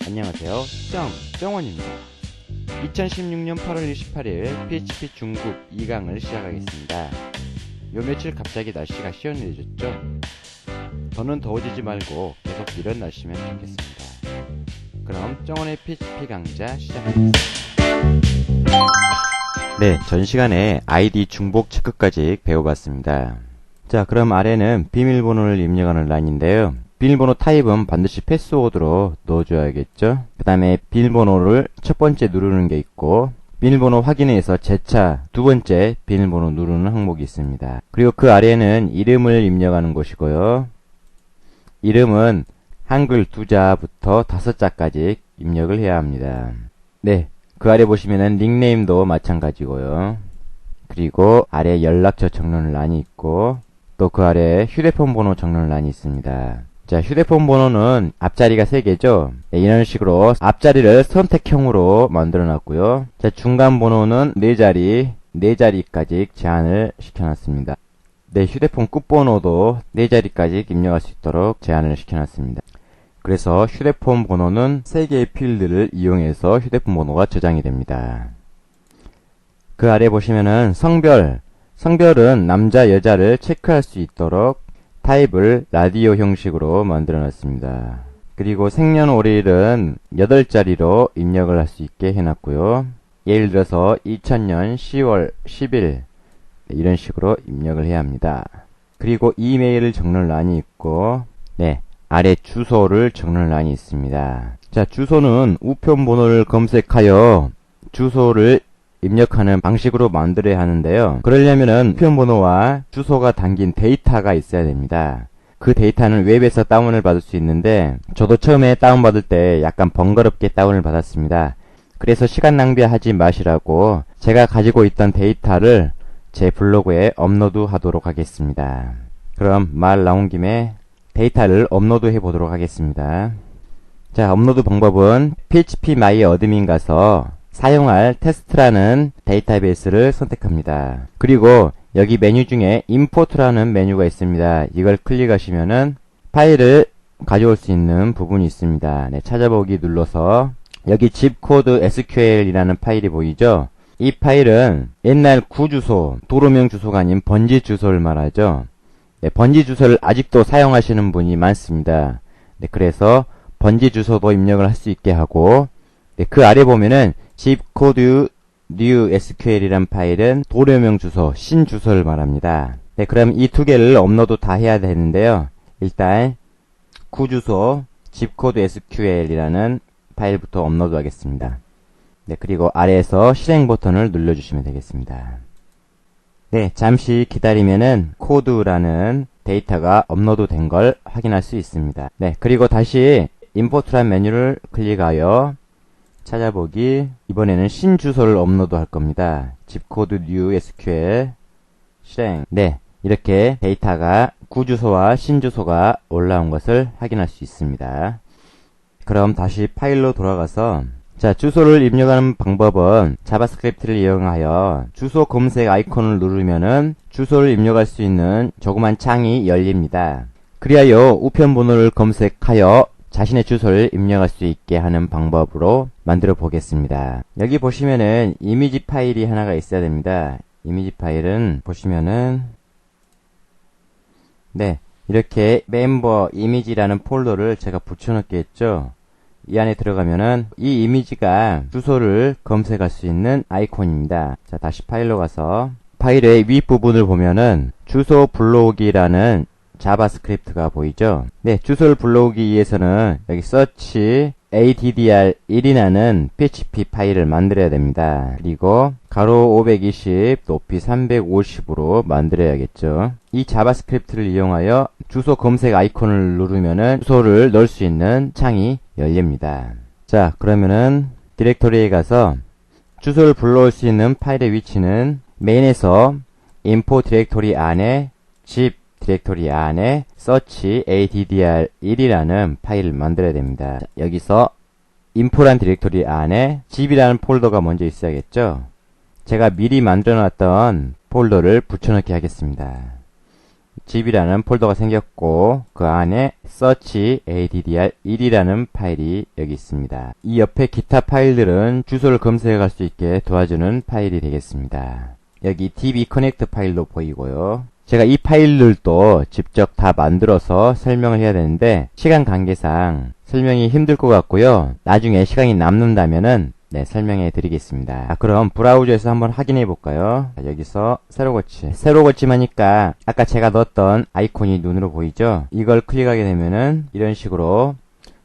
안녕하세요. 정원입니다. 2016년 8월 28일 PHP 중국 2강을 시작하겠습니다. 요 며칠 갑자기 날씨가 시원해졌죠? 더는 더워지지 말고 계속 이런 날씨면 좋겠습니다. 그럼 정원의 PHP 강좌 시작하겠습니다. 네, 전 시간에 아이디 중복 체크까지 배워봤습니다. 자, 그럼 아래는 비밀번호를 입력하는 란인데요. 비밀번호 타입은 반드시 패스워드로 넣어줘야겠죠. 그 다음에 비밀번호를 첫 번째 누르는 게 있고, 비밀번호 확인해서 재차 두 번째 비밀번호 누르는 항목이 있습니다. 그리고 그 아래는 이름을 입력하는 곳이고요. 이름은 한글 2자부터 5자까지 입력을 해야 합니다. 네, 그 아래 보시면은 닉네임도 마찬가지고요. 그리고 아래 연락처 적는 란이 있고, 또 그 아래 휴대폰 번호 적는 란이 있습니다. 자, 휴대폰 번호는 앞자리가 3개죠. 네, 이런 식으로 앞자리를 선택형으로 만들어 놨고요. 자, 중간 번호는 4자리까지 제한을 시켜놨습니다. 네, 휴대폰 끝번호도 4자리까지 입력할 수 있도록 제한을 시켜놨습니다. 그래서 휴대폰 번호는 3개의 필드를 이용해서 휴대폰 번호가 저장이 됩니다. 그 아래 보시면은 성별은 남자, 여자를 체크할 수 있도록 타입을 라디오 형식으로 만들어 놨습니다. 그리고 생년월일은 8자리로 입력을 할 수 있게 해놨고요. 예를 들어서 2000년 10월 10일 이런 식으로 입력을 해야 합니다. 그리고 이메일을 적는 란이 있고, 네, 아래 주소를 적는 란이 있습니다. 자, 주소는 우편 번호를 검색하여 주소를 입력하는 방식으로 만들어야 하는데요. 그러려면은 우편 번호와 주소가 담긴 데이터가 있어야 됩니다. 그 데이터는 웹에서 다운을 받을 수 있는데, 저도 처음에 다운받을 때 약간 번거롭게 다운을 받았습니다. 그래서 시간 낭비하지 마시라고 제가 가지고 있던 데이터를 제 블로그에 업로드 하도록 하겠습니다. 그럼 말 나온 김에 데이터를 업로드 해 보도록 하겠습니다. 자, 업로드 방법은 PHP My Admin 가서 사용할 테스트라는 데이터베이스를 선택합니다. 그리고 여기 메뉴 중에 임포트라는 메뉴가 있습니다. 이걸 클릭하시면은 파일을 가져올 수 있는 부분이 있습니다. 네, 찾아보기 눌러서 여기 zip-code SQL이라는 파일이 보이죠? 이 파일은 옛날 구주소, 도로명 주소가 아닌 번지 주소를 말하죠. 네, 번지 주소를 아직도 사용하시는 분이 많습니다. 네, 그래서 번지 주소도 입력을 할 수 있게 하고, 네, 그 아래 보면은 zip-code new SQL이란 파일은 도료명 주소, 신 주소를 말합니다. 네, 그럼 이 두 개를 업로드 다 해야 되는데요. 일단 구주소 zip-code SQL이라는 파일부터 업로드 하겠습니다. 네, 그리고 아래에서 실행 버튼을 눌러주시면 되겠습니다. 네, 잠시 기다리면은 코드라는 데이터가 업로드 된 걸 확인할 수 있습니다. 네, 그리고 다시 임포트란 메뉴를 클릭하여 찾아보기, 이번에는 신 주소를 업로드 할 겁니다. zip-code new SQL 실행. 네, 이렇게 데이터가 구주소와 신주소가 올라온 것을 확인할 수 있습니다. 그럼 다시 파일로 돌아가서, 자, 주소를 입력하는 방법은 자바스크립트를 이용하여 주소 검색 아이콘을 누르면은 주소를 입력할 수 있는 조그만 창이 열립니다. 그리하여 우편 번호를 검색하여 자신의 주소를 입력할 수 있게 하는 방법으로 만들어 보겠습니다. 여기 보시면은 이미지 파일이 하나가 있어야 됩니다. 이미지 파일은 보시면은, 네, 이렇게 멤버 이미지라는 폴더를 제가 붙여넣겠죠. 이 안에 들어가면은 이 이미지가 주소를 검색할 수 있는 아이콘입니다. 자, 다시 파일로 가서 파일의 윗부분을 보면은 주소 불러오기라는 자바스크립트가 보이죠? 네, 주소를 불러오기 위해서는 여기 search addr1이라는 PHP 파일을 만들어야 됩니다. 그리고 가로 520, 높이 350으로 만들어야겠죠. 이 자바스크립트를 이용하여 주소 검색 아이콘을 누르면은 주소를 넣을 수 있는 창이 열립니다. 자, 그러면은 디렉토리에 가서 주소를 불러올 수 있는 파일의 위치는 메인에서 info 디렉토리 안에 zip 디렉토리 안에 search addr1이라는 파일을 만들어야 됩니다. 자, 여기서 info란 디렉토리 안에 zip이라는 폴더가 먼저 있어야겠죠. 제가 미리 만들어 놨던 폴더를 붙여넣기 하겠습니다. zip이라는 폴더가 생겼고 그 안에 search addr1이라는 파일이 여기 있습니다. 이 옆에 기타 파일들은 주소를 검색해 갈 수 있게 도와주는 파일이 되겠습니다. 여기 dbconnect 파일도 보이고요. 제가 이 파일들도 직접 다 만들어서 설명을 해야 되는데 시간 관계상 설명이 힘들 것 같고요. 나중에 시간이 남는다면은 설명해 드리겠습니다. 그럼 브라우저에서 한번 확인해 볼까요? 여기서 새로 고침하니까 아까 제가 넣었던 아이콘이 눈으로 보이죠? 이걸 클릭하게 되면은 이런 식으로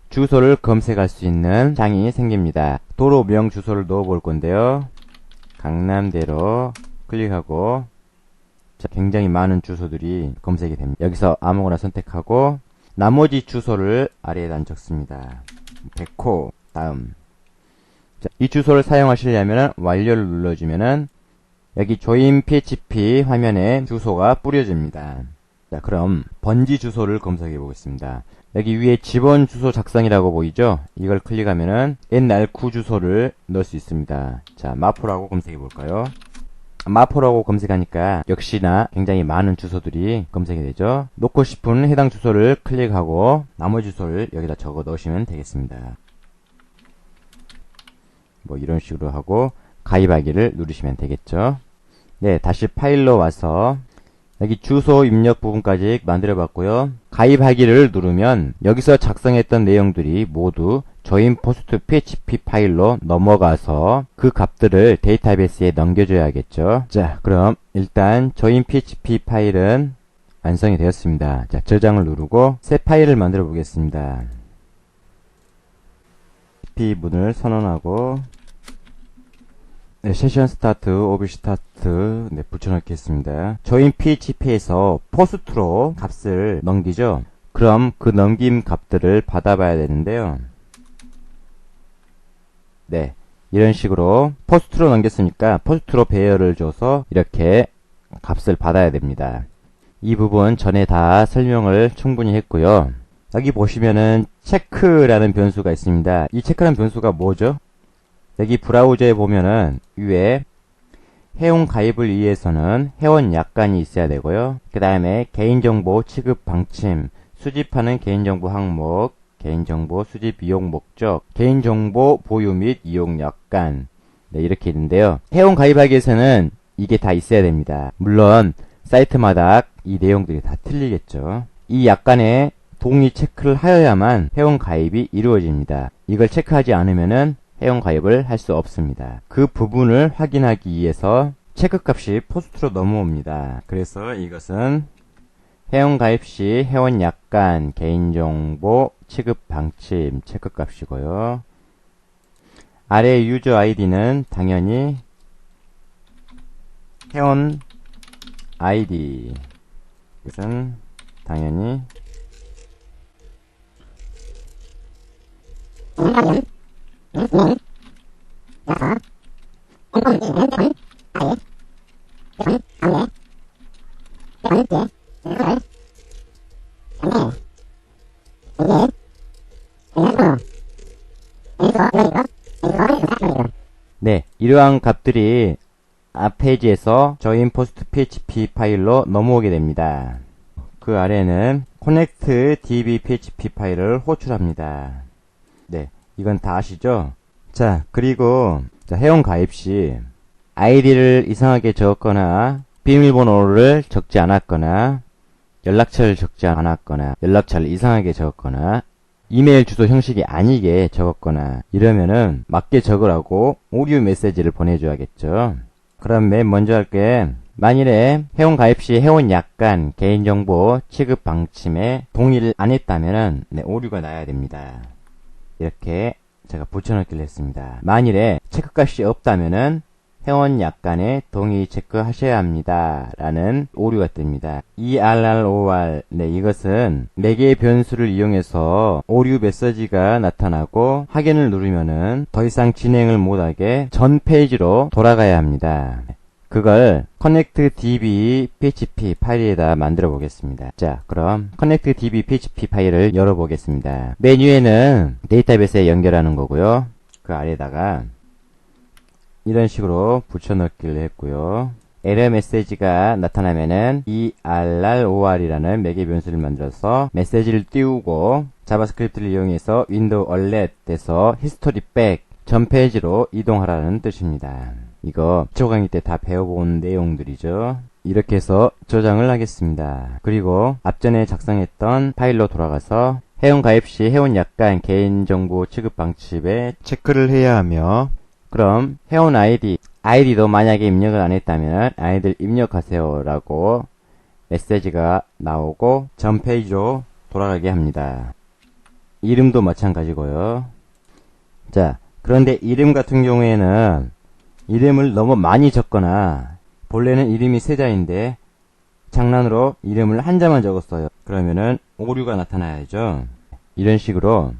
주소를 검색할 수 있는 장이 생깁니다. 도로명 주소를 넣어 볼 건데요. 강남대로 클릭하고 굉장히 많은 주소들이 검색이 됩니다. 여기서 아무거나 선택하고 나머지 주소를 아래에다 적습니다. 100호 다음. 이 주소를 사용하시려면 완료를 눌러주면은 여기 join php 화면에 주소가 뿌려집니다. 자, 그럼 번지 주소를 검색해 보겠습니다. 여기 위에 지번 주소 작성이라고 보이죠? 이걸 클릭하면은 옛날 구주소를 넣을 수 있습니다. 자, 마포라고 검색해 볼까요? 마포라고 검색하니까 역시나 굉장히 많은 주소들이 검색이 되죠. 놓고 싶은 해당 주소를 클릭하고 나머지 주소를 여기다 적어 넣으시면 되겠습니다. 뭐 이런 식으로 하고 가입하기를 누르시면 되겠죠. 네, 다시 파일로 와서 여기 주소 입력 부분까지 만들어 봤고요. 가입하기를 누르면 여기서 작성했던 내용들이 모두 join post php 파일로 넘어가서 그 값들을 데이터베이스에 넘겨줘야겠죠. 자, 그럼 일단 join php 파일은 완성이 되었습니다. 자, 저장을 누르고 새 파일을 만들어 보겠습니다. php 문을 선언하고 세션 스타트, 오비 스타트 붙여넣겠습니다. join php에서 포스트로 값을 넘기죠. 그럼 그 넘김 값들을 받아봐야 되는데요. 네, 이런 식으로 포스트로 넘겼으니까 포스트로 배열을 줘서 이렇게 값을 받아야 됩니다. 이 부분 전에 다 설명을 충분히 했고요. 여기 보시면은 체크라는 변수가 있습니다. 이 체크라는 변수가 뭐죠? 여기 브라우저에 보면은 위에 회원 가입을 위해서는 회원 약관이 있어야 되고요. 그 다음에 개인정보 취급 방침, 수집하는 개인정보 항목, 개인정보 수집 이용 목적, 개인정보 보유 및 이용 약관, 네, 이렇게 있는데요. 회원 가입하기 위해서는 이게 다 있어야 됩니다. 물론 사이트마다 이 내용들이 다 틀리겠죠. 이 약관에 동의 체크를 하여야만 회원 가입이 이루어집니다. 이걸 체크하지 않으면은 회원 가입을 할 수 없습니다. 그 부분을 확인하기 위해서 체크값이 포스트로 넘어옵니다. 그래서 이것은 회원 가입 시 회원 약관, 개인정보 취급 방침 체크값이고요. 아래 유저 아이디는 당연히 회원 아이디, 이것은 당연히 네, 이러한 값들이 앞 페이지에서 join post php 파일로 넘어오게 됩니다. 그 아래는 connect db php 파일을 호출합니다. 네, 이건 다 아시죠? 자, 그리고 회원 가입 시 아이디를 이상하게 적었거나 비밀번호를 적지 않았거나 연락처를 적지 않았거나 연락처를 이상하게 적었거나 이메일 주소 형식이 아니게 적었거나 이러면은 맞게 적으라고 오류 메시지를 보내줘야겠죠. 그럼 맨 먼저 할게. 만일에 회원 가입 시 회원 약관, 개인정보 취급 방침에 동의를 안 했다면은 오류가 나야 됩니다. 이렇게 제가 붙여넣기를 했습니다. 만일에 체크값이 없다면은 회원 약관에 동의 체크하셔야 합니다. 라는 오류가 뜹니다. ERROR, 이것은 4개의 변수를 이용해서 오류 메시지가 나타나고 확인을 누르면은 더 이상 진행을 못하게 전 페이지로 돌아가야 합니다. 그걸 connect db php 파일에다 만들어 보겠습니다. 자, 그럼 connect db php 파일을 열어 보겠습니다. 메뉴에는 데이터베이스에 연결하는 거고요. 그 아래다가 이런 식으로 붙여넣기를 했고요. 에러 메시지가 나타나면은 error이라는 매개 변수를 만들어서 메시지를 띄우고 자바스크립트를 이용해서 윈도우 얼렛에서 히스토리 백 전 페이지로 이동하라는 뜻입니다. 이거 기초 강의 때 다 배워본 내용들이죠. 이렇게 해서 저장을 하겠습니다. 그리고 앞전에 작성했던 파일로 돌아가서 회원 가입 시 회원 약관 개인정보 취급 방침에 체크를 해야 하며, 그럼 회원 아이디도 만약에 입력을 안 했다면 아이디를 입력하세요 라고 메시지가 나오고 전 페이지로 돌아가게 합니다. 이름도 마찬가지고요. 자, 그런데 이름 같은 경우에는 이름을 너무 많이 적거나, 본래는 이름이 세 자인데 장난으로 이름을 한 자만 적었어요. 그러면은 오류가 나타나야죠. 이런 식으로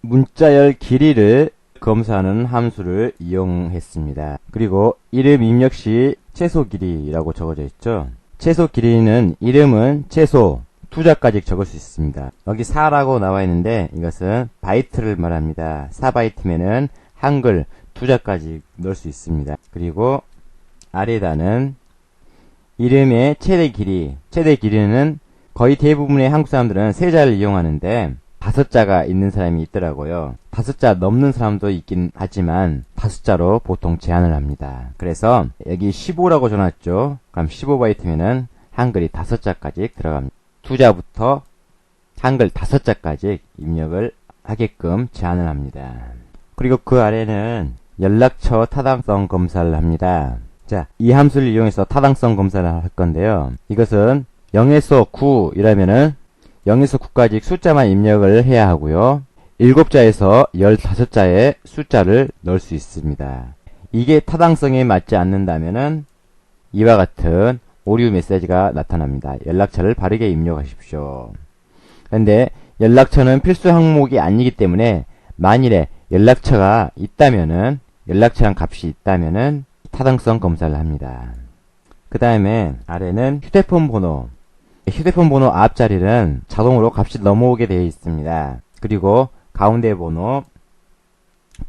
문자열 길이를 검사하는 함수를 이용했습니다. 그리고 이름 입력 시 최소 길이라고 적어져 있죠. 최소 길이는 이름은 최소 2자까지 적을 수 있습니다. 여기 4라고 나와 있는데 이것은 바이트를 말합니다. 4바이트면은 한글 2자까지 넣을 수 있습니다. 그리고 아래다는 이름의 최대 길이는 거의 대부분의 한국 사람들은 3자를 이용하는데 5자가 있는 사람이 있더라고요. 5자 넘는 사람도 있긴 하지만 5자로 보통 제한을 합니다. 그래서 여기 15라고 줘놨죠. 그럼 15바이트면은 한글이 5자까지 들어갑니다. 2자부터 한글 5자까지 입력을 하게끔 제한을 합니다. 그리고 그 아래는 연락처 타당성 검사를 합니다. 자, 이 함수를 이용해서 타당성 검사를 할 건데요. 이것은 0에서 9이라면은 0에서 9까지 숫자만 입력을 해야 하고요. 7자에서 15자의 숫자를 넣을 수 있습니다. 이게 타당성에 맞지 않는다면은 이와 같은 오류 메시지가 나타납니다. 연락처를 바르게 입력하십시오. 그런데 연락처는 필수 항목이 아니기 때문에 만일에 연락처랑 값이 있다면은 타당성 검사를 합니다. 그 다음에 아래는 휴대폰 번호 앞자리는 자동으로 값이 넘어오게 되어 있습니다. 그리고 가운데 번호,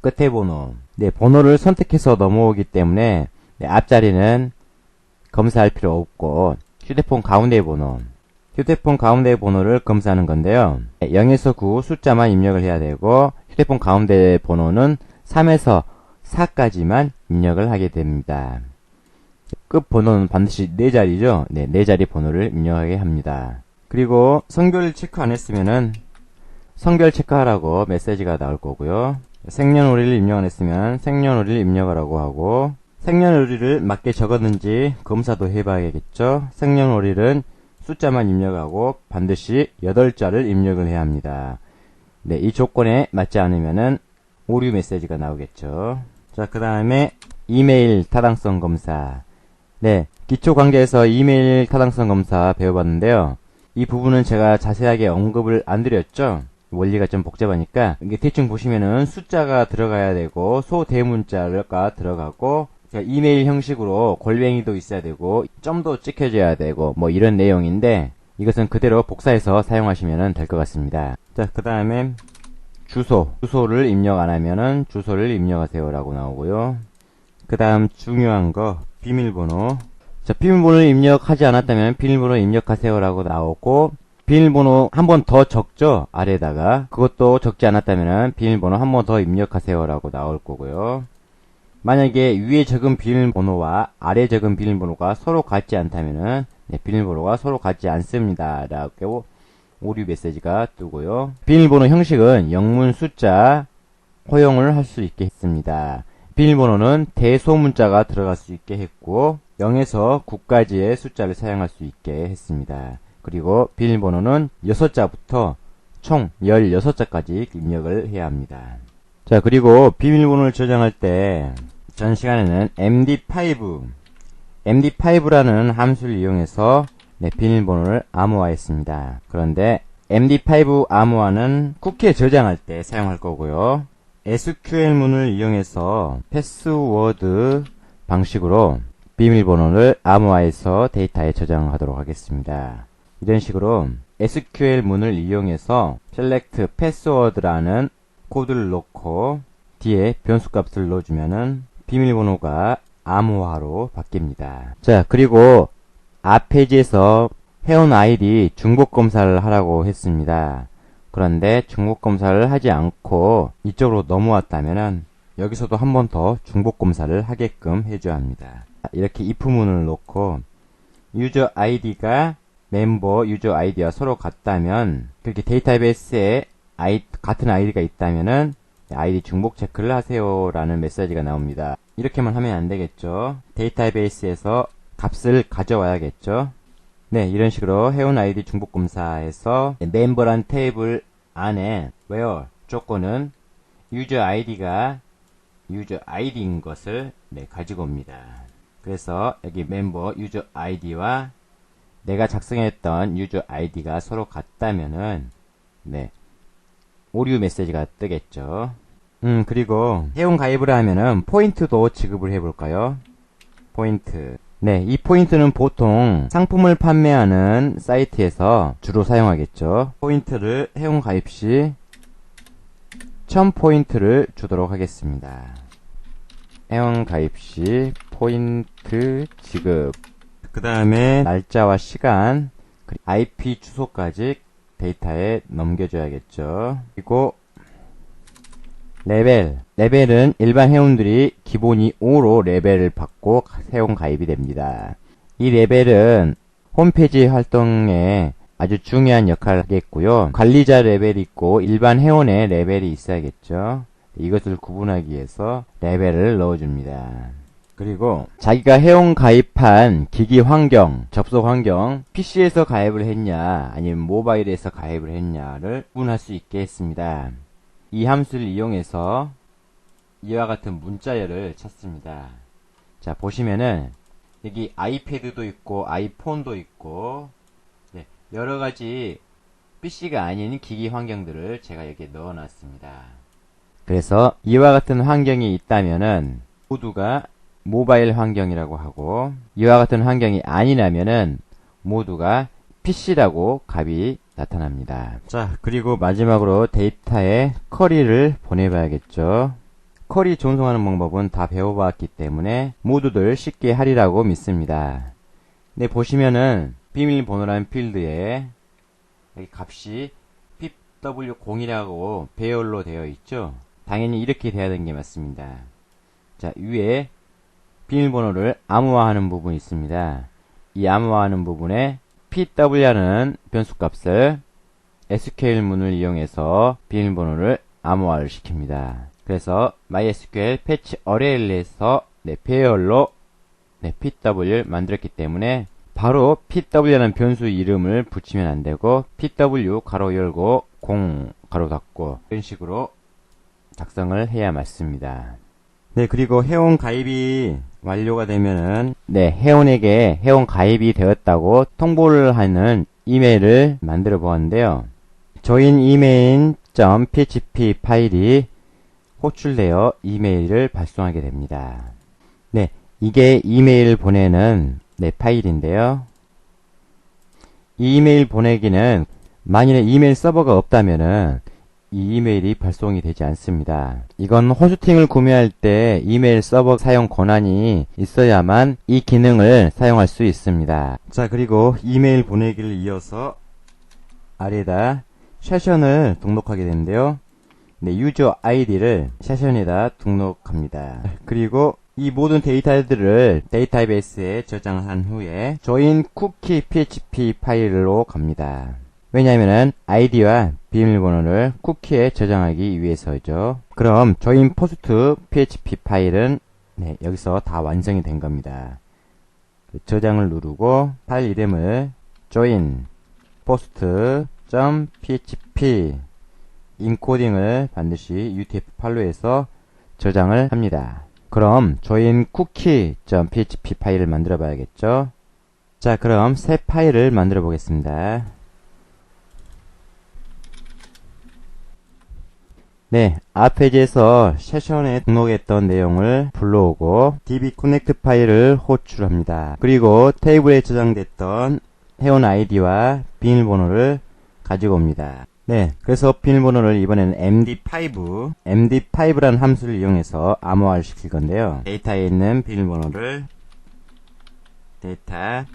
끝에 번호, 번호를 선택해서 넘어오기 때문에 앞자리는 검사할 필요 없고 휴대폰 가운데 번호를 검사하는 건데요. 0에서 9 숫자만 입력을 해야 되고 휴대폰 가운데 번호는 3에서 4까지만 입력을 하게 됩니다. 끝 번호는 반드시 4자리죠. 4자리 번호를 입력하게 합니다. 그리고 성별 체크 안 했으면은 성별 체크하라고 메시지가 나올 거고요. 생년월일을 입력 안 했으면 생년월일 입력하라고 하고, 생년월일을 맞게 적었는지 검사도 해봐야겠죠. 생년월일은 숫자만 입력하고 반드시 8자를 입력을 해야 합니다. 이 조건에 맞지 않으면은 오류 메시지가 나오겠죠. 자, 그 다음에 이메일 타당성 검사. 기초 강좌에서 이메일 타당성 검사 배워봤는데요. 이 부분은 제가 자세하게 언급을 안 드렸죠. 원리가 좀 복잡하니까 이게 대충 보시면은 숫자가 들어가야 되고 소대문자가 들어가고, 이메일 형식으로 골뱅이도 있어야 되고 점도 찍혀져야 되고 뭐 이런 내용인데, 이것은 그대로 복사해서 사용하시면 될 것 같습니다. 자, 그 다음에 주소를 입력 안 하면은 주소를 입력하세요 라고 나오고요. 그 다음 중요한 거 비밀번호. 자, 비밀번호를 입력하지 않았다면 비밀번호 입력하세요 라고 나오고, 비밀번호 한 번 더 적죠, 아래에다가. 그것도 적지 않았다면 비밀번호 한 번 더 입력하세요 라고 나올 거고요. 만약에 위에 적은 비밀번호와 아래 적은 비밀번호가 서로 같지 않다면은 비밀번호가 서로 같지 않습니다 라고 오류 메시지가 뜨고요. 비밀번호 형식은 영문 숫자 허용을 할 수 있게 했습니다. 비밀번호는 대소문자가 들어갈 수 있게 했고 0에서 9까지의 숫자를 사용할 수 있게 했습니다. 그리고 비밀번호는 6자부터 총 16자까지 입력을 해야 합니다. 자, 그리고 비밀번호를 저장할 때 전 시간에는 MD5라는 함수를 이용해서 비밀번호를 암호화했습니다. 그런데 MD5 암호화는 쿠키에 저장할 때 사용할 거고요. SQL문을 이용해서 패스워드 방식으로 비밀번호를 암호화해서 데이터에 저장하도록 하겠습니다. 이런 식으로 SQL문을 이용해서 select password라는 코드를 넣고 뒤에 변수값을 넣어주면은 비밀번호가 암호화로 바뀝니다. 자, 그리고 앞 페이지에서 회원 아이디 중복 검사를 하라고 했습니다. 그런데 중복 검사를 하지 않고 이쪽으로 넘어왔다면은 여기서도 한 번 더 중복 검사를 하게끔 해줘야 합니다. 이렇게 if문을 놓고 유저 아이디가 멤버 유저 아이디와 서로 같다면, 그렇게 데이터베이스에 같은 아이디가 있다면은 아이디 중복 체크를 하세요 라는 메시지가 나옵니다. 이렇게만 하면 안 되겠죠. 데이터베이스에서 값을 가져와야겠죠. 네, 이런 식으로 회원 아이디 중복 검사에서 멤버란 테이블 안에 where 조건은 유저 아이디가 유저 아이디인 것을 가지고 옵니다. 그래서 여기 멤버 유저 아이디와 내가 작성했던 유저 아이디가 서로 같다면은 오류 메시지가 뜨겠죠. 그리고 회원 가입을 하면은 포인트도 지급을 해볼까요? 포인트. 네, 이 포인트는 보통 상품을 판매하는 사이트에서 주로 사용하겠죠. 포인트를 회원 가입 시 1000포인트를 주도록 하겠습니다. 회원 가입 시 포인트 지급. 그 다음에 날짜와 시간, 그리고 IP 주소까지 데이터에 넘겨줘야겠죠. 그리고 레벨은 일반 회원들이 기본이 5로 레벨을 받고 회원 가입이 됩니다. 이 레벨은 홈페이지 활동에 아주 중요한 역할을 하겠고요. 관리자 레벨이 있고 일반 회원의 레벨이 있어야겠죠. 이것을 구분하기 위해서 레벨을 넣어줍니다. 그리고 자기가 회원 가입한 기기 환경, 접속 환경, PC에서 가입을 했냐 아니면 모바일에서 가입을 했냐를 구분할 수 있게 했습니다. 이 함수를 이용해서 이와 같은 문자열을 찾습니다. 자, 보시면은 여기 아이패드도 있고 아이폰도 있고 여러가지 PC가 아닌 기기 환경들을 제가 여기에 넣어놨습니다. 그래서 이와 같은 환경이 있다면은 모두가 모바일 환경이라고 하고, 이와 같은 환경이 아니라면은 모두가 PC라고 값이 나타납니다. 자, 그리고 마지막으로 데이터에 쿼리를 보내봐야겠죠. 쿼리 전송하는 방법은 다 배워봤기 때문에 모두들 쉽게 하리라고 믿습니다. 네, 보시면은 비밀번호라는 필드에 여기 값이 pw0이라고 배열로 되어 있죠. 당연히 이렇게 돼야 되는 게 맞습니다. 자, 위에 비밀번호를 암호화하는 부분이 있습니다. 이 암호화하는 부분에 pw라는 변수값을 SQL문을 이용해서 비밀번호를 암호화를 시킵니다. 그래서 MySQL 패치 어레이에서 배열로 pw를 만들었기 때문에 바로 pw라는 변수 이름을 붙이면 안 되고 pw 가로 열고 0 가로 닫고 이런 식으로 작성을 해야 맞습니다. 네, 그리고 회원 가입이 완료가 되면은 회원에게 회원 가입이 되었다고 통보를 하는 이메일을 만들어 보았는데요. join email.php 파일이 호출되어 이메일을 발송하게 됩니다. 네, 이게 이메일 보내는 파일인데요. 이 이메일 보내기는 만일에 이메일 서버가 없다면은 이 이메일이 발송이 되지 않습니다. 이건 호스팅을 구매할 때 이메일 서버 사용 권한이 있어야만 이 기능을 사용할 수 있습니다. 자, 그리고 이메일 보내기를 이어서 아래에다 세션을 등록하게 되는데요. 유저 아이디를 세션에다 등록합니다. 그리고 이 모든 데이터들을 데이터베이스에 저장한 후에 join cookie php 파일로 갑니다. 왜냐하면 아이디와 비밀번호를 쿠키에 저장하기 위해서죠. 그럼 join post php 파일은 여기서 다 완성이 된 겁니다. 저장을 누르고 파일 이름을 join post.php 인코딩을 반드시 UTF-8로 해서 저장을 합니다. 그럼 join cookie.php 파일을 만들어 봐야겠죠. 자, 그럼 새 파일을 만들어 보겠습니다. 앞 페이지에서 세션에 등록했던 내용을 불러오고 db connect 파일을 호출합니다. 그리고 테이블에 저장됐던 회원 아이디와 비밀번호를 가지고 옵니다. 네, 그래서 비밀번호를 이번에는 MD5라는 함수를 이용해서 암호화를 시킬 건데요. 데이터에 있는 비밀번호를 데이터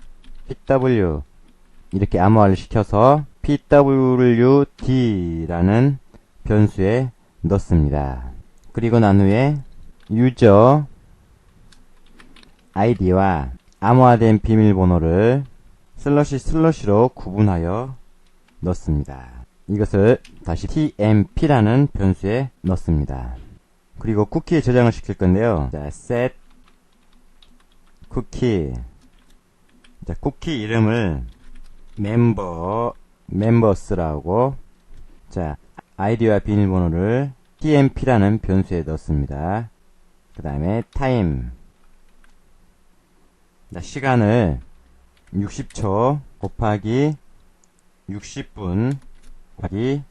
PW 이렇게 암호화를 시켜서 PWD라는 변수에 넣습니다. 그리고 난 후에 유저 아이디와 암호화된 비밀번호를 슬러시로 구분하여 넣습니다. 이것을 다시 tmp라는 변수에 넣습니다. 그리고 쿠키에 저장을 시킬 건데요. 자, set 쿠키. 자, 쿠키 이름을 members라고, 자, 아이디와 비밀번호를 tmp라는 변수에 넣습니다. 그 다음에 time. 자, 시간을 60초 곱하기 60분 곱하기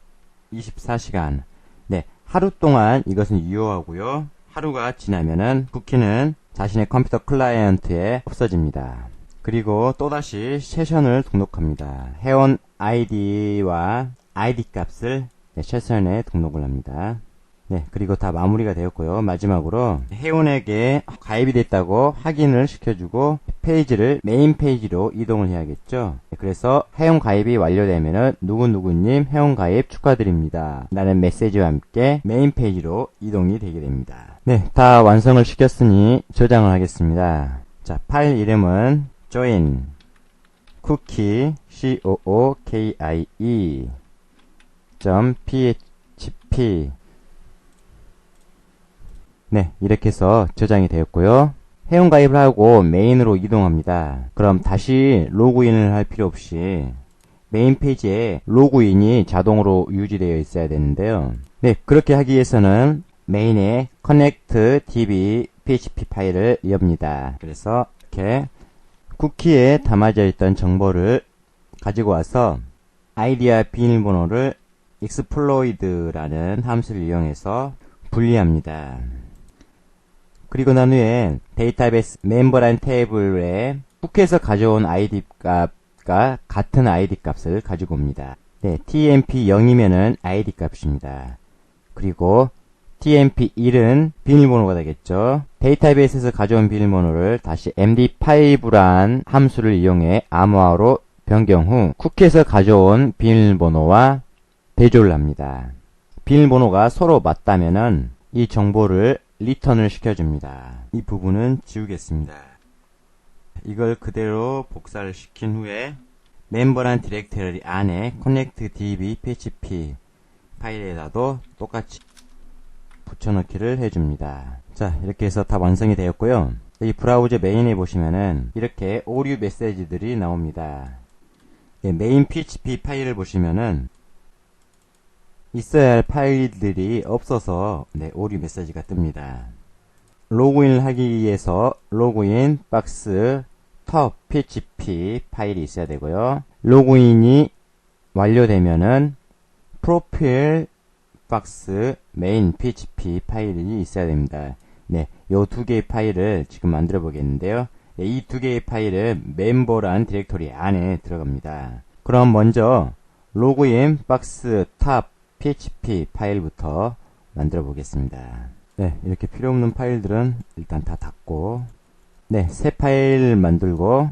24시간. 네, 하루 동안 이것은 유효하고요. 하루가 지나면은 쿠키는 자신의 컴퓨터 클라이언트에 없어집니다. 그리고 또다시 세션을 등록합니다. 회원 아이디와 아이디 값을 세션에 등록을 합니다. 네, 그리고 다 마무리가 되었고요. 마지막으로 회원에게 가입이 됐다고 확인을 시켜주고 페이지를 메인 페이지로 이동을 해야겠죠. 그래서 회원 가입이 완료되면은 누구누구님 회원 가입 축하드립니다 라는 메시지와 함께 메인 페이지로 이동이 되게 됩니다. 네, 다 완성을 시켰으니 저장을 하겠습니다. 자, 파일 이름은 join cookie .php. 네, 이렇게 해서 저장이 되었고요. 회원 가입을 하고 메인으로 이동합니다. 그럼 다시 로그인을 할 필요 없이 메인 페이지에 로그인이 자동으로 유지되어 있어야 되는데요. 네, 그렇게 하기 위해서는 메인에 connect db php 파일을 엽니다. 그래서 이렇게 쿠키에 담아져 있던 정보를 가지고 와서 아이디와 비밀번호를 exploit라는 함수를 이용해서 분리합니다. 그리고 난 후에 데이터베이스 멤버라는 테이블에 쿠키에서 가져온 아이디 값과 같은 아이디 값을 가지고 옵니다. 네, tmp 0이면은 아이디 값입니다. 그리고 tmp 1은 비밀번호가 되겠죠. 데이터베이스에서 가져온 비밀번호를 다시 md5란 함수를 이용해 암호화로 변경 후 쿠키에서 가져온 비밀번호와 대조를 합니다. 비밀번호가 서로 맞다면은 이 정보를 리턴을 시켜줍니다. 이 부분은 지우겠습니다. 이걸 그대로 복사를 시킨 후에 멤버란 디렉터리 안에 connect db php 파일에다도 똑같이 붙여넣기를 해줍니다. 자, 이렇게 해서 다 완성이 되었고요. 이 브라우저 메인에 보시면은 이렇게 오류 메시지들이 나옵니다. 네, 메인 php 파일을 보시면은 있어야 할 파일들이 없어서 네, 오류 메시지가 뜹니다. 로그인을 하기 위해서 로그인 박스 top php 파일이 있어야 되고요. 로그인이 완료되면은 프로필 박스 메인 php 파일이 있어야 됩니다. 네, 요 두 개의 파일을 지금 만들어 보겠는데요. 네, 이 두 개의 파일은 멤버란 디렉토리 안에 들어갑니다. 그럼 먼저 로그인 박스 탑 php 파일부터 만들어 보겠습니다. 네, 이렇게 필요 없는 파일들은 일단 다 닫고, 네, 새 파일 만들고,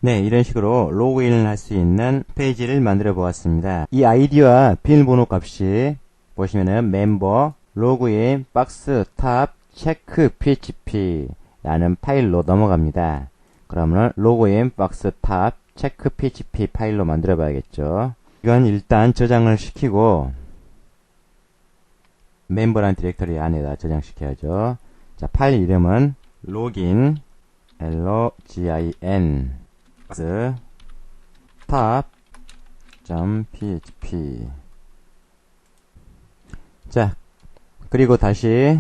네, 이런 식으로 로그인을 할 수 있는 페이지를 만들어 보았습니다. 이 아이디와 비밀번호 값이 보시면은 멤버 로그인 박스 탑 체크 php 라는 파일로 넘어갑니다. 그러면 로그인 박스 탑 체크 php 파일로 만들어 봐야겠죠. 이건 일단 저장을 시키고 멤버란 디렉터리 안에다 저장시켜야죠. 자, 파일 이름은 login login tab.php. 자, 그리고 다시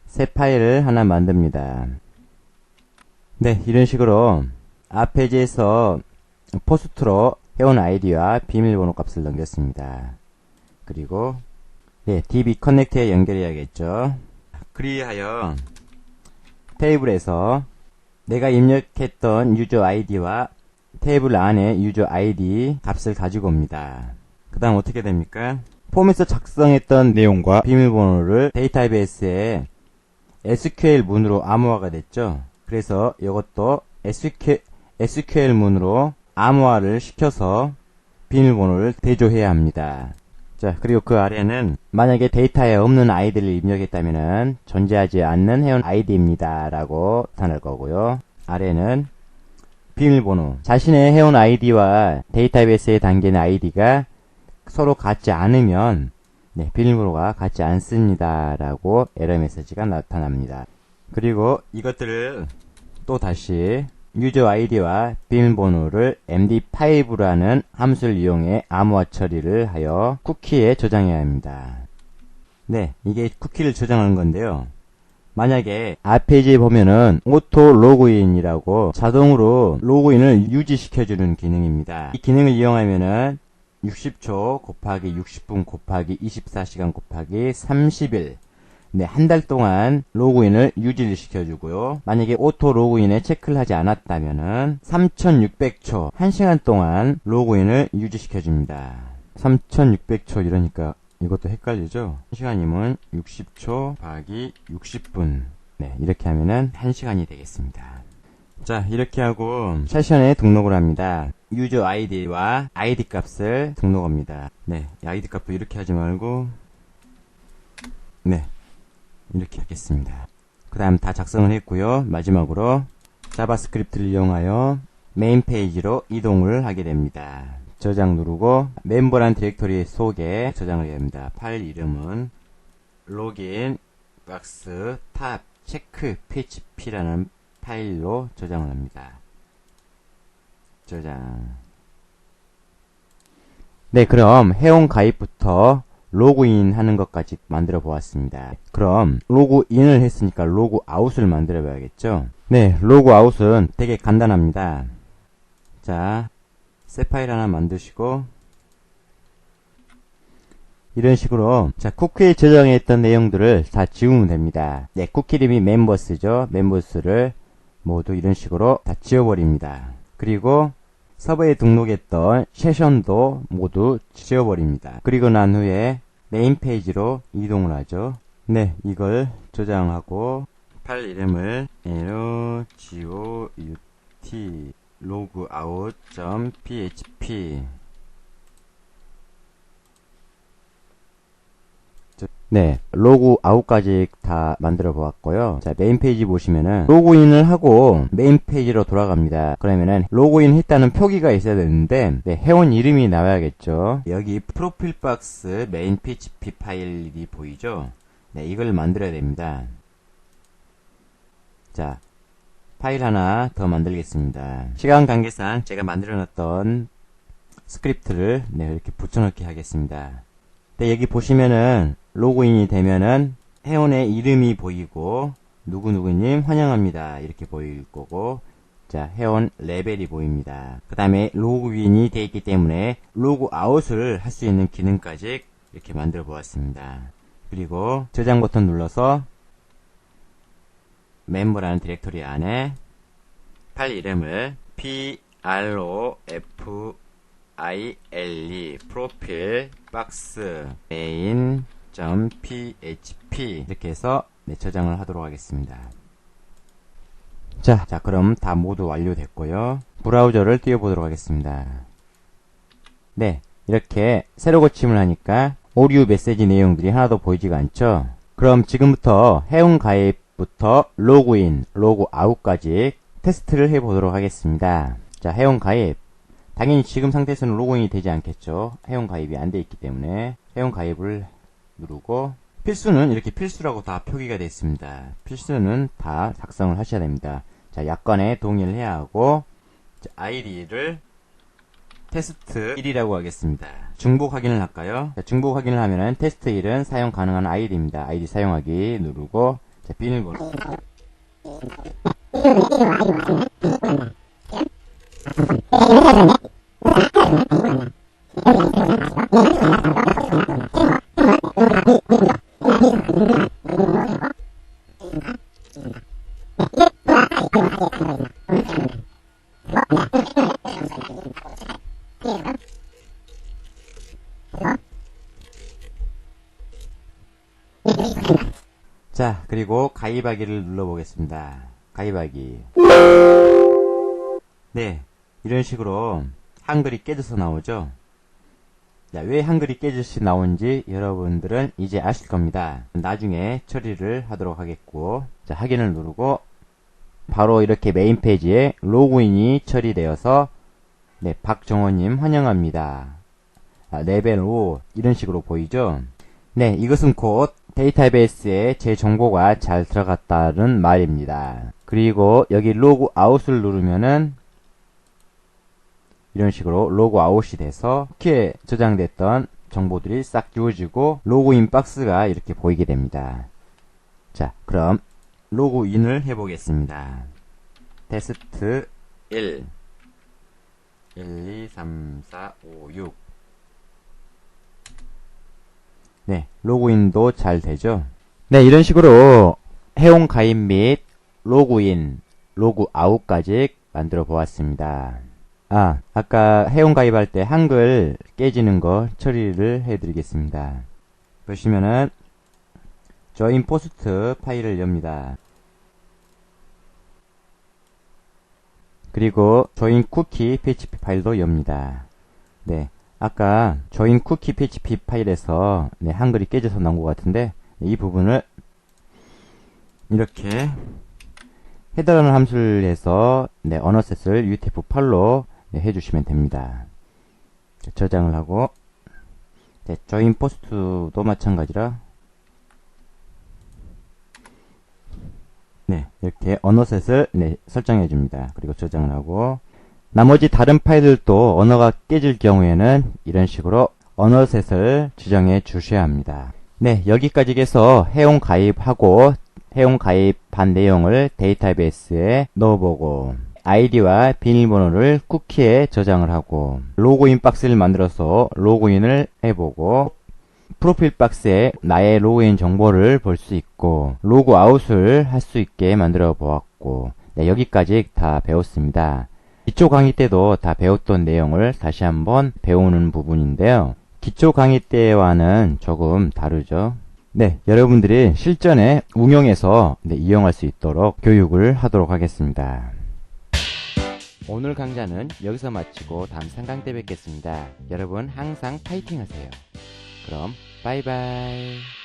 새 파일을 하나 만듭니다. 네, 이런 식으로 앞 페이지에서 포스트로 회원 아이디와 비밀번호 값을 넘겼습니다. 그리고 네, db 커넥트에 연결해야겠죠. 그리하여 테이블에서 내가 입력했던 유저 아이디와 테이블 안에 유저 아이디 값을 가지고 옵니다. 그 다음 어떻게 됩니까? 폼에서 작성했던 내용과 비밀번호를 데이터베이스에 SQL 문으로 암호화가 됐죠. 그래서 이것도 SQL 문으로 암호화를 시켜서 비밀번호를 대조해야 합니다. 자, 그리고 그 아래는 만약에 데이터에 없는 아이디를 입력했다면 존재하지 않는 회원 아이디입니다 라고 나타날 거고요. 아래는 비밀번호, 자신의 회원 아이디와 데이터베이스에 담긴 아이디가 서로 같지 않으면 비밀번호가 같지 않습니다 라고 에러 메시지가 나타납니다. 그리고 이것들을 또 다시 유저 아이디와 비밀번호를 md5라는 함수를 이용해 암호화 처리를 하여 쿠키에 저장해야 합니다. 네, 이게 쿠키를 저장하는 건데요. 만약에 앞페이지에 보면은 오토 로그인이라고 자동으로 로그인을 유지시켜주는 기능입니다. 이 기능을 이용하면은 60초 곱하기 60분 곱하기 24시간 곱하기 30일 한 달 동안 로그인을 유지를 시켜주고요. 만약에 오토 로그인에 체크를 하지 않았다면은 3600초 1시간 동안 로그인을 유지시켜줍니다. 3600초 이러니까 이것도 헷갈리죠? 1시간이면 60초 곱하기 60분 이렇게 하면은 1시간이 되겠습니다. 자, 이렇게 하고 세션에 등록을 합니다. 유저 아이디와 아이디 값을 등록합니다. 아이디 값도 이렇게 하지 말고 이렇게 하겠습니다. 그 다음 다 작성을 했고요. 마지막으로 자바스크립트를 이용하여 메인 페이지로 이동을 하게 됩니다. 저장 누르고 멤버란 디렉토리 속에 저장을 해야 합니다. 파일 이름은 로긴 박스 탑 체크 php라는 파일로 저장을 합니다. 저장. 그럼 회원 가입부터 로그인 하는 것까지 만들어 보았습니다. 그럼 로그인을 했으니까 로그아웃을 만들어 봐야겠죠. 로그아웃은 되게 간단합니다. 자, 새 파일 하나 만드시고 이런 식으로 쿠키에 저장해 있던 내용들을 다 지우면 됩니다. 쿠키 이름이 멤버스죠. 멤버스를 모두 이런 식으로 다 지워버립니다. 그리고 서버에 등록했던 세션도 모두 지워버립니다. 그리고 난 후에 메인 페이지로 이동을 하죠. 이걸 저장하고 파일 이름을 logout logout.php 로그아웃까지 다 만들어 보았고요. 자, 메인 페이지 보시면은 로그인을 하고 메인 페이지로 돌아갑니다. 그러면은 로그인 했다는 표기가 있어야 되는데 회원 이름이 나와야겠죠. 여기 프로필 박스 메인 php 파일이 보이죠? 이걸 만들어야 됩니다. 자, 파일 하나 더 만들겠습니다. 시간 관계상 제가 만들어 놨던 스크립트를 이렇게 붙여넣기 하겠습니다. 여기 보시면은 로그인이 되면은 회원의 이름이 보이고 누구누구님 환영합니다 이렇게 보일 거고, 자, 회원 레벨이 보입니다. 그 다음에 로그인이 되어 있기 때문에 로그아웃을 할 수 있는 기능까지 이렇게 만들어 보았습니다. 그리고 저장 버튼 눌러서 멤버라는 디렉토리 안에 파일 이름을 profile 박스 main.php 이렇게 해서 저장을 하도록 하겠습니다. 자, 그럼 다 모두 완료됐고요. 브라우저를 띄워보도록 하겠습니다. 이렇게 새로 고침을 하니까 오류 메시지 내용들이 하나도 보이지가 않죠. 그럼 지금부터 회원 가입부터 로그인, 로그아웃까지 테스트를 해보도록 하겠습니다. 자, 회원 가입. 당연히 지금 상태에서는 로그인이 되지 않겠죠. 회원 가입이 안 돼 있기 때문에 회원 가입을 누르고 필수는 이렇게 필수라고 다 표기가 되어 있습니다. 필수는 다 작성을 하셔야 됩니다. 자, 약관에 동의를 해야 하고 아이디를 테스트 1이라고 하겠습니다. 중복 확인을 할까요? 자, 중복 확인을 하면은 테스트 1은 사용 가능한 아이디입니다. 아이디 사용하기 누르고 자, 비밀번호 자, 그리고 가입하기를 눌러보겠습니다. 가입하기. 네, 이런 식으로 한글이 깨져서 나오죠. 자, 왜 한글이 깨져서 나오는지 여러분들은 이제 아실 겁니다. 나중에 처리를 하도록 하겠고, 자, 확인을 누르고 바로 이렇게 메인 페이지에 로그인이 처리되어서 네, 박정호님 환영합니다. 레벨 5 이런 식으로 보이죠. 네, 이것은 곧 데이터베이스에 제 정보가 잘 들어갔다는 말입니다. 그리고 여기 로그 아웃을 누르면은 이런 식으로 로그 아웃이 돼서 쿠키에 저장됐던 정보들이 싹 지워지고 로그인 박스가 이렇게 보이게 됩니다. 자, 그럼 로그인을 해보겠습니다. 테스트 1 1, 2, 3, 4, 5, 6 네, 로그인도 잘 되죠. 네, 이런 식으로 회원 가입 및 로그인, 로그아웃까지 만들어 보았습니다. 아까 회원 가입할 때 한글 깨지는 거 처리를 해드리겠습니다. 보시면은 조인 포스트 파일을 엽니다. 그리고 조인 쿠키 php 파일도 엽니다. 네, 아까 조인 쿠키 php 파일에서 네, 한글이 깨져서 나온 것 같은데 이 부분을 이렇게 헤더라는 함수를 해서 네, 언어셋을 UTF-8로 네, 해주시면 됩니다. 저장을 하고 네, 조인 포스트도 마찬가지라 네, 이렇게 언어셋을 네, 설정해 줍니다. 그리고 저장을 하고 나머지 다른 파일들도 언어가 깨질 경우에는 이런 식으로 언어셋을 지정해 주셔야 합니다. 네, 여기까지 해서 회원 가입하고 회원 가입한 내용을 데이터베이스에 넣어보고 아이디와 비밀번호를 쿠키에 저장을 하고 로그인 박스를 만들어서 로그인을 해보고 프로필 박스에 나의 로그인 정보를 볼 수 있고 로그아웃을 할 수 있게 만들어 보았고 네, 여기까지 다 배웠습니다. 기초 강의 때도 다 배웠던 내용을 다시 한번 배우는 부분인데요. 기초 강의 때와는 조금 다르죠. 네, 여러분들이 실전에 응용해서 네, 이용할 수 있도록 교육을 하도록 하겠습니다. 오늘 강좌는 여기서 마치고 다음 상강 때 뵙겠습니다. 여러분 항상 파이팅 하세요. 그럼 바이바이.